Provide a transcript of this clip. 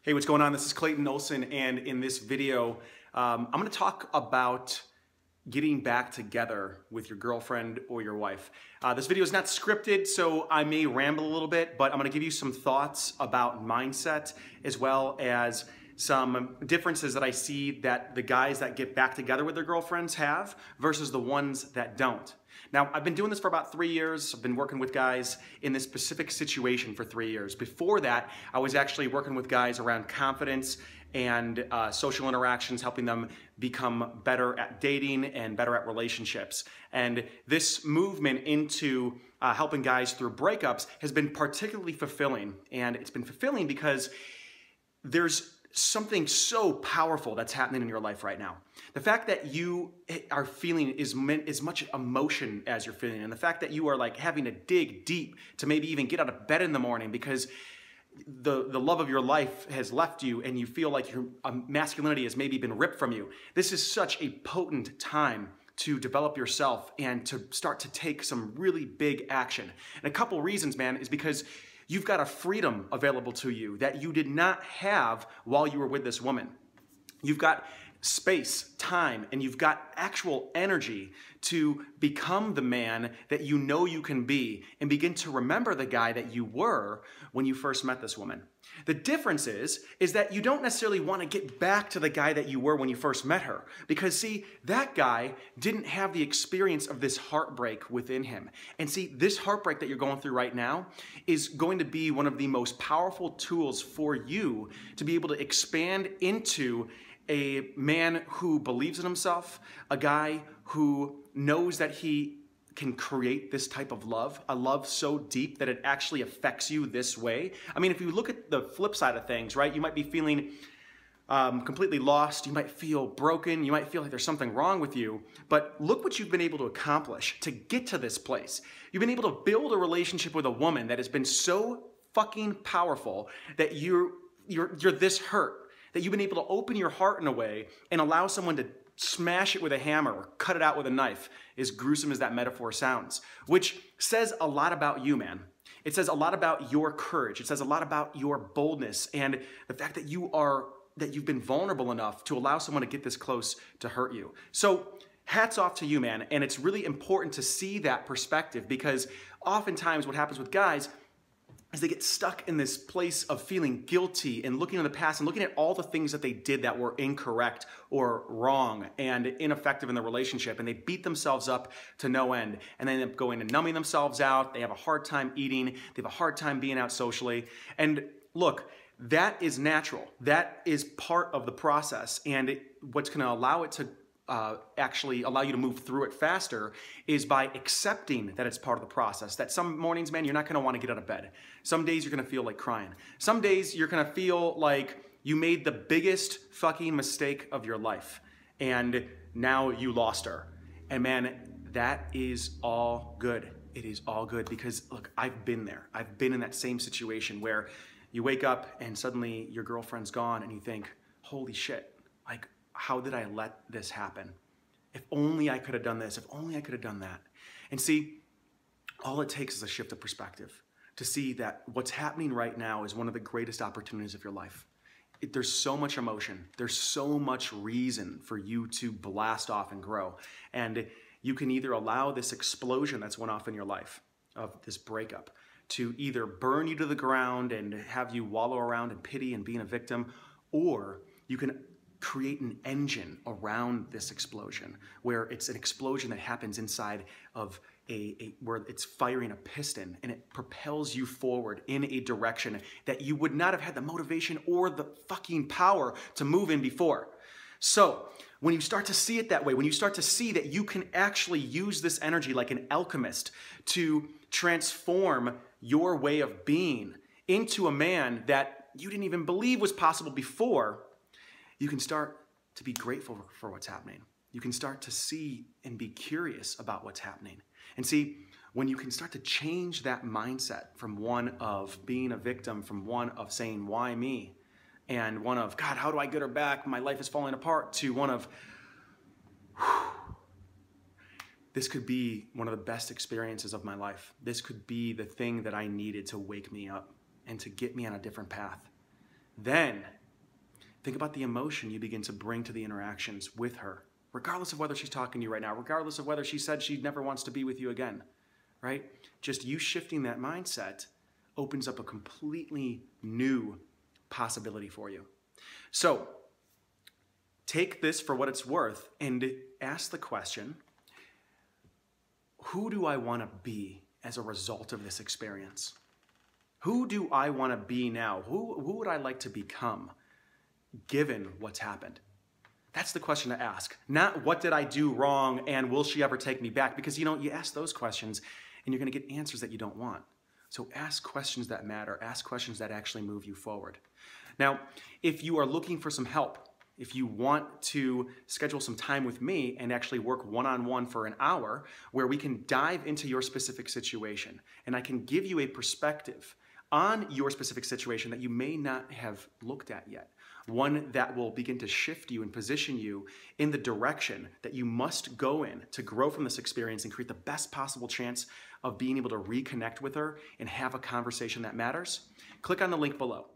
Hey, what's going on? This is Clayton Olson, and in this video, I'm going to talk about getting back together with your girlfriend or your wife. This video is not scripted, so I may ramble a little bit, but I'm going to give you some thoughts about mindset as well as some differences that I see that the guys that get back together with their girlfriends have versus the ones that don't. Now, I've been doing this for about 3 years. I've been working with guys in this specific situation for 3 years. Before that, I was actually working with guys around confidence and social interactions, helping them become better at dating and better at relationships. And this movement into helping guys through breakups has been particularly fulfilling. And it's been fulfilling because there's something so powerful that's happening in your life right now. The fact that you are feeling as much emotion as you're feeling, and the fact that you are like having to dig deep to maybe even get out of bed in the morning because the love of your life has left you and you feel like your masculinity has maybe been ripped from you. This is such a potent time to develop yourself and to start to take some really big action. And a couple reasons, man, is because you've got a freedom available to you that you did not have while you were with this woman. You've got space, time, and you've got actual energy to become the man that you know you can be and begin to remember the guy that you were when you first met this woman. The difference is that you don't necessarily want to get back to the guy that you were when you first met her. Because see, that guy didn't have the experience of this heartbreak within him. And see, this heartbreak that you're going through right now is going to be one of the most powerful tools for you to be able to expand into a man who believes in himself, a guy who knows that he can create this type of love, a love so deep that it actually affects you this way. I mean, if you look at the flip side of things, right, you might be feeling completely lost, you might feel broken, you might feel like there's something wrong with you, but look what you've been able to accomplish to get to this place. You've been able to build a relationship with a woman that has been so fucking powerful that you're this hurt, that you've been able to open your heart in a way and allow someone to smash it with a hammer or cut it out with a knife, as gruesome as that metaphor sounds, which says a lot about you, man. It says a lot about your courage. It says a lot about your boldness and the fact that you've been vulnerable enough to allow someone to get this close to hurt you. So hats off to you, man. And it's really important to see that perspective because oftentimes what happens with guys is they get stuck in this place of feeling guilty and looking in the past and looking at all the things that they did that were incorrect or wrong and ineffective in the relationship, and they beat themselves up to no end, and they end up going and numbing themselves out. They have a hard time eating. They have a hard time being out socially. And look, that is natural. That is part of the process, and what's going to allow it to actually allow you to move through it faster is by accepting that it's part of the process. That some mornings, man, you're not going to want to get out of bed. Some days you're going to feel like crying. Some days you're going to feel like you made the biggest fucking mistake of your life and now you lost her. And man, that is all good. It is all good because look, I've been there. I've been in that same situation where you wake up and suddenly your girlfriend's gone and you think, holy shit, like, how did I let this happen? If only I could have done this, if only I could have done that. And see, all it takes is a shift of perspective to see that what's happening right now is one of the greatest opportunities of your life. There's so much emotion. There's so much reason for you to blast off and grow. And you can either allow this explosion that's went off in your life of this breakup to either burn you to the ground and have you wallow around in pity and being a victim, or you can create an engine around this explosion where it's an explosion that happens inside of where it's firing a piston and it propels you forward in a direction that you would not have had the motivation or the fucking power to move in before. So when you start to see it that way, when you start to see that you can actually use this energy like an alchemist to transform your way of being into a man that you didn't even believe was possible before, you can start to be grateful for what's happening. You can start to see and be curious about what's happening. And see, when you can start to change that mindset from one of being a victim, from one of saying, why me? And one of, God, how do I get her back? My life is falling apart, to one of, this could be one of the best experiences of my life. This could be the thing that I needed to wake me up and to get me on a different path. Then Think about the emotion you begin to bring to the interactions with her, regardless of whether she's talking to you right now, regardless of whether she said she never wants to be with you again, right? Just you shifting that mindset opens up a completely new possibility for you. So take this for what it's worth and ask the question, who do I want to be as a result of this experience? Who do I want to be now? Who would I like to become given what's happened? That's the question to ask. Not what did I do wrong and will she ever take me back? Because you ask those questions and you're going to get answers that you don't want. So ask questions that matter. Ask questions that actually move you forward. Now, if you are looking for some help, if you want to schedule some time with me and actually work one-on-one for an hour where we can dive into your specific situation and I can give you a perspective on your specific situation that you may not have looked at yet, one that will begin to shift you and position you in the direction that you must go in to grow from this experience and create the best possible chance of being able to reconnect with her and have a conversation that matters, click on the link below.